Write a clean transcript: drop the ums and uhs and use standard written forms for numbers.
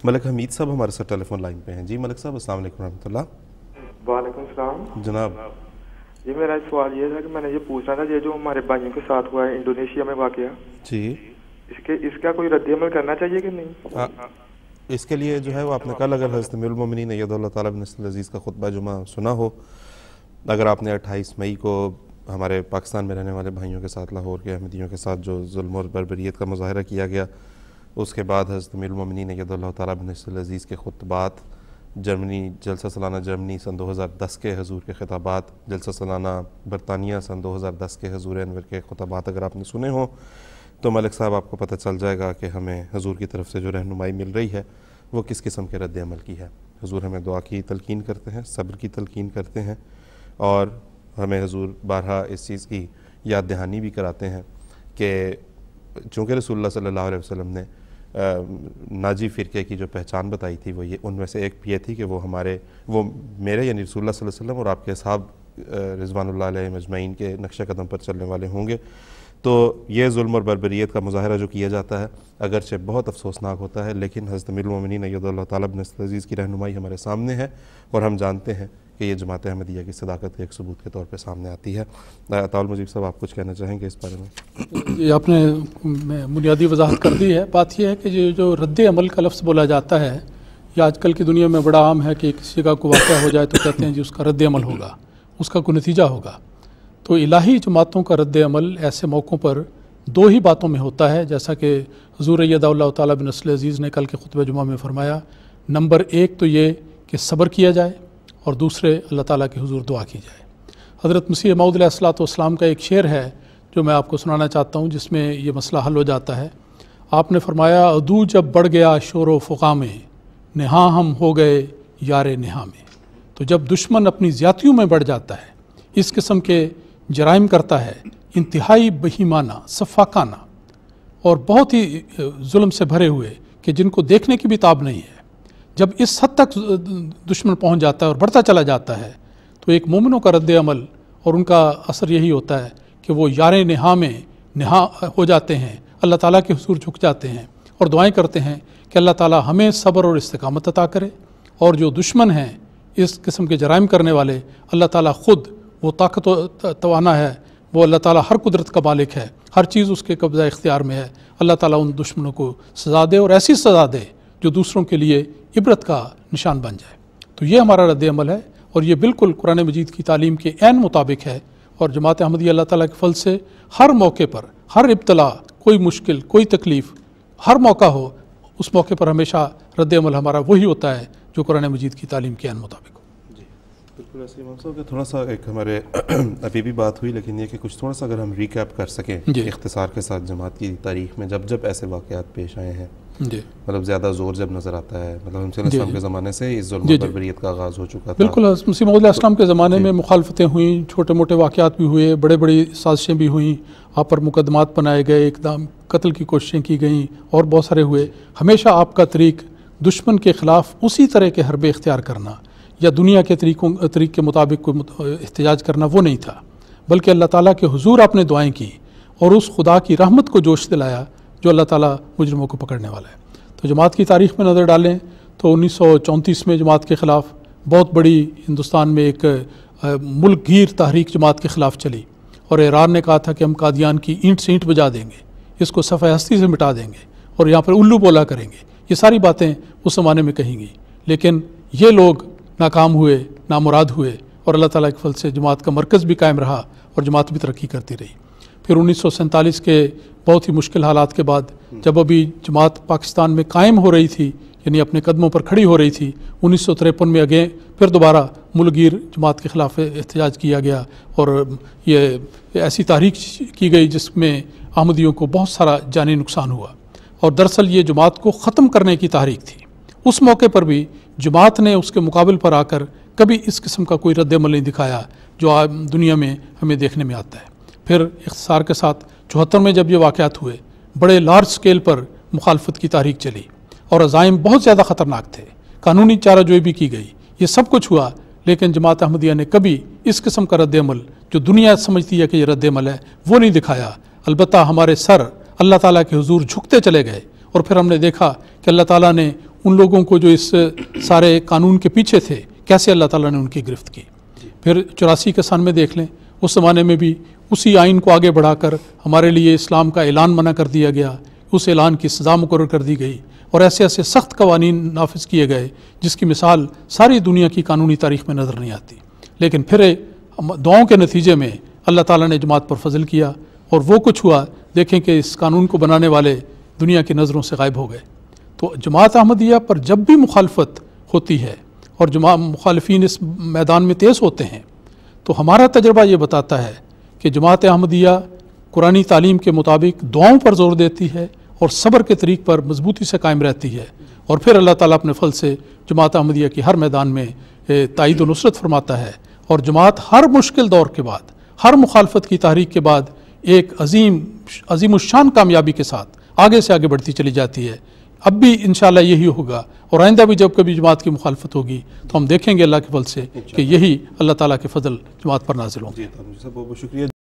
मलिक हमीद साहब हमारे साथ टेलीफोन लाइन पे हैं। जी मलिक साहब, अस्सलाम वालेकुम रहमतुल्लाह। वालेकुम सलाम जनाब। जी मेरा सवाल ये था कि मैंने ये पूछना था, ये जो हमारे भाइयों के साथ हुआ है इंडोनेशिया में वाकया, जी इसका कोई रद्द-ए-अमल करना चाहिए कि नहीं? इसके लिए जो है वो आपने कल अगर हज़रत अमीरुल मोमिनीन अय्यदहुल्लाह ताला बिन अज़ीज़ का खुतबा जुमा सुना हो, अगर आपने 28 मई को हमारे पाकिस्तान में रहने वाले भाइयों के साथ लाहौर के अहमदियों के साथ जो जुल्म और बर्बरियत का मुज़ाहरा किया गया, उसके बाद हज़रत अमीरुल मोमिनीन अय्यदहुल्लाह ताला बिन अज़ीज़ के खुतबात, जर्मनी जलसा सालाना जर्मनी सन 2010 के हजूर के खिताबात, जलसा सालाना बरतानिया सन 2010 के हजूर अनवर के खुतबात अगर आपने सुने हों तो मलिक साहब आपको पता चल जाएगा कि हमें हजूर की तरफ से जो रहनुमाई मिल रही है वो किस किस्म के रद्द अमल की है। हजूर हमें दुआ की तलकीन करते हैं, सब्र की तलकीन करते हैं और हमें हजूर बारहा इस चीज़ की याद दहानी भी कराते हैं कि चूँकि रसूलुल्लाह सल्लल्लाहु अलैहि वसल्लम ने नाजी फ़िरके की जो पहचान बताई थी वो ये, उनमें से एक ये थी कि वो मेरे यानी रसूलुल्लाह सल्लल्लाहु अलैहि वसल्लम और आपके असहाब रिज़वानुल्लाह अलैहिम अजमईन के नक्शे कदम पर चलने वाले होंगे। तो ये जुल्म और बर्बरियत का मुज़ाहरा जो किया जाता है अगरचे बहुत अफसोसनाक होता है, लेकिन हज़रत अमीरुल मोमिनीन अय्यदहुल्लाह ताला बिन अज़ीज़ की रहनुमाई हमारे सामने है और हम जानते हैं कि ये जमात अहमदिया की सदाकत के एक सबूत के तौर पे सामने आती है। अताउल मुजीब साहब, आप कुछ कहना चाहेंगे इस बारे में? ये आपने बुनियादी वजाहत कर दी है। बात यह है कि जो रद्द अमल का लफ्ज़ बोला जाता है ये आजकल की दुनिया में बड़ा आम है कि किसी का कोई वाक़या हो जाए तो कहते हैं जी उसका रद्द अमल होगा, उसका कोई नतीजा होगा। तो इलाही जमातों का रद्द अमल ऐसे मौक़ों पर दो ही बातों में होता है, जैसा कि हुज़ूर अय्यदहुल्लाह ताला बिन अज़ीज़ ने कल के खुतबे जुमा में फरमाया। नंबर एक तो ये कि सब्र किया जाए और दूसरे अल्लाह ताला के हुज़ूर दुआ की जाए। हज़रत मसीह मऊद अलैहिस्सलाम का एक शेर है जो मैं आपको सुनाना चाहता हूँ, जिसमें ये मसला हल हो जाता है। आपने फरमाया, अदू जब बढ़ गया शोर व फ़ुक़ा में, नेहा हम हो गए यार नेहा में। तो जब दुश्मन अपनी ज़्यादतियों में बढ़ जाता है, इस किस्म के जराइम करता है, इंतहाई बहीमाना सफ़ाकाना और बहुत ही जुल्म से भरे हुए कि जिनको देखने की भी ताब नहीं है, जब इस हद तक दुश्मन पहुंच जाता है और बढ़ता चला जाता है तो एक मोमिनों का रद्द अमल और उनका असर यही होता है कि वो यारे नेहा में नेहा हो जाते हैं, अल्लाह ताला के हुज़ूर झुक जाते हैं और दुआएं करते हैं कि अल्लाह ताला हमें सब्र और इस्तिकामत अता करे। और जो दुश्मन हैं इस किस्म के जराइम करने वाले, अल्लाह ताला ख़ुद वो ताकत तवाना है, वो अल्लाह ताला हर कुदरत का मालिक है, हर चीज़ उसके कब्ज़ा इख्तियार में है। अल्लाह ताला उन दुश्मनों को सज़ा दे और ऐसी सज़ा दे जो दूसरों के लिए इबरत का निशान बन जाए। तो ये हमारा रद्द अमल है और ये बिल्कुल कुरान मजीद की तालीम के ऐन मुताबिक है। और जमात अहमदिया अल्लाह ताला के फल से हर मौके पर, हर इब्तला, कोई मुश्किल, कोई तकलीफ़, हर मौका हो, उस मौके पर हमेशा रद्द अमल हमारा वही होता है जो कुरान मजीद की तालीम के ऐन मुताबिक हो। बिल्कुल ऐसे इमाम साहब थोड़ा सा एक हमारे अभी भी बात हुई, लेकिन ये कि कुछ थोड़ा सा अगर हम रिकैप कर सकें इख्तिसार के साथ जमात की तारीख़ में जब ऐसे वाक़यात पेश आए हैं, मतलब ज़्यादा ज़ोर जब नज़र आता है, मतलब हमसे इस्लाम के ज़माने से इस जुल्म और बर्बरियत का आगाज़ हो चुका था। बिल्कुल, मसीह मऊद अलैहिस्सलाम के ज़माने में मुखालफतें हुई, छोटे मोटे वाक़यात भी हुए, बड़े बड़ी साजिशें भी हुई, आप पर मुकदमात बनाए गए, एकदम कत्ल की कोशिशें की गई और बहुत सारे हुए। हमेशा आपका तरीक़ दुश्मन के ख़िलाफ़ उसी तरह के हरबे इख्तियार करना या दुनिया के तरीक़ के मुताबिक कोई एहतजाज करना वो नहीं था, बल्कि अल्लाह ताला के हुज़ूर आपने दुआएं की और उस खुदा की रहमत को जोश दिलाया जो अल्लाह ताला मुजरिमों को पकड़ने वाला है। तो जमात की तारीख़ में नज़र डालें तो 1934 में जमात के ख़िलाफ़ बहुत बड़ी हिंदुस्तान में एक मुल्क गीर तहरीक जमात के ख़िलाफ़ चली और ईरान ने कहा था कि हम कादियान की ईंट से ईंट बजा देंगे, इसको सफ़े हस्ती से मिटा देंगे और यहाँ पर उल्लू बोला करेंगे। ये सारी बातें उस ज़माने में कही गई, लेकिन ये लोग नाकाम हुए, नामुराद हुए और अल्लाह ताला के फल से जमात का मरकज़ भी कायम रहा और जमात भी तरक्की करती रही। फिर 1947 के बहुत ही मुश्किल हालात के बाद जब अभी जमात पाकिस्तान में कायम हो रही थी, यानी अपने कदमों पर खड़ी हो रही थी, 1953 में अगेन फिर दोबारा मुल्कगीर जमात के ख़िलाफ़ एहतजाज किया गया और ये ऐसी तहरीक की गई जिसमें अहमदियों को बहुत सारा जानी नुकसान हुआ। और दरअसल ये जमात को ख़त्म करने की तहरीक थी। उस मौके पर भी जमात ने उसके मुकाबल पर आकर कभी इस किस्म का कोई रद्द अमल नहीं दिखाया जो आज दुनिया में हमें देखने में आता है। फिर इख्तिसार के साथ 74 में जब ये वाक़यात हुए, बड़े लार्ज स्केल पर मुखालफत की तहरीक चली और अज़ाइम बहुत ज़्यादा ख़तरनाक थे, कानूनी चाराजोई भी की गई, ये सब कुछ हुआ, लेकिन जमात अहमदिया ने कभी इस किस्म का रद्द अमल जो दुनिया समझती है कि ये रद्द अमल है वो नहीं दिखाया। अलबत्ता हमारे सर अल्लाह ताला के हुजूर झुकते चले गए और फिर हमने देखा कि अल्लाह ताला ने उन लोगों को जो इस सारे कानून के पीछे थे, कैसे अल्लाह ताला ने उनकी गिरफ्त की। फिर 84 के सन में देख लें, उस ज़माने में भी उसी आइन को आगे बढ़ाकर हमारे लिए इस्लाम का ऐलान मना कर दिया गया, उस ऐलान की सज़ा मुकर्रर कर दी गई और ऐसे ऐसे सख्त कवानीन नाफिज किए गए जिसकी मिसाल सारी दुनिया की कानूनी तारीख़ में नज़र नहीं आती। लेकिन फिर दुआओं के नतीजे में अल्लाह ताला ने जमात पर फजल किया और वो कुछ हुआ, देखें कि इस कानून को बनाने वाले दुनिया की नज़रों से गायब हो गए। तो जमात अहमदिया पर जब भी मुखालफत होती है और मुखालिफिन इस मैदान में तेज़ होते हैं, तो हमारा तजर्बा ये बताता है कि जमात अहमदिया कुरानी तालीम के मुताबिक दुआओं पर ज़ोर देती है और सब्र के तरीक़ पर मजबूती से कायम रहती है, और फिर अल्लाह ताला अपने फल से जमात अहमदिया की हर मैदान में ताईद व नुसरत फरमाता है। और जमात हर मुश्किल दौर के बाद, हर मुखालफत की तहरीक के बाद एक अजीमुशान कामयाबी के साथ आगे से आगे बढ़ती चली जाती है। अब भी इंशाअल्लाह यही होगा और आइंदा भी जब कभी जमात की मुखालफत होगी तो हम देखेंगे अल्लाह के फल से कि यही अल्लाह ताला के फजल जमात पर नाजिल होंगे। बहुत बहुत शुक्रिया।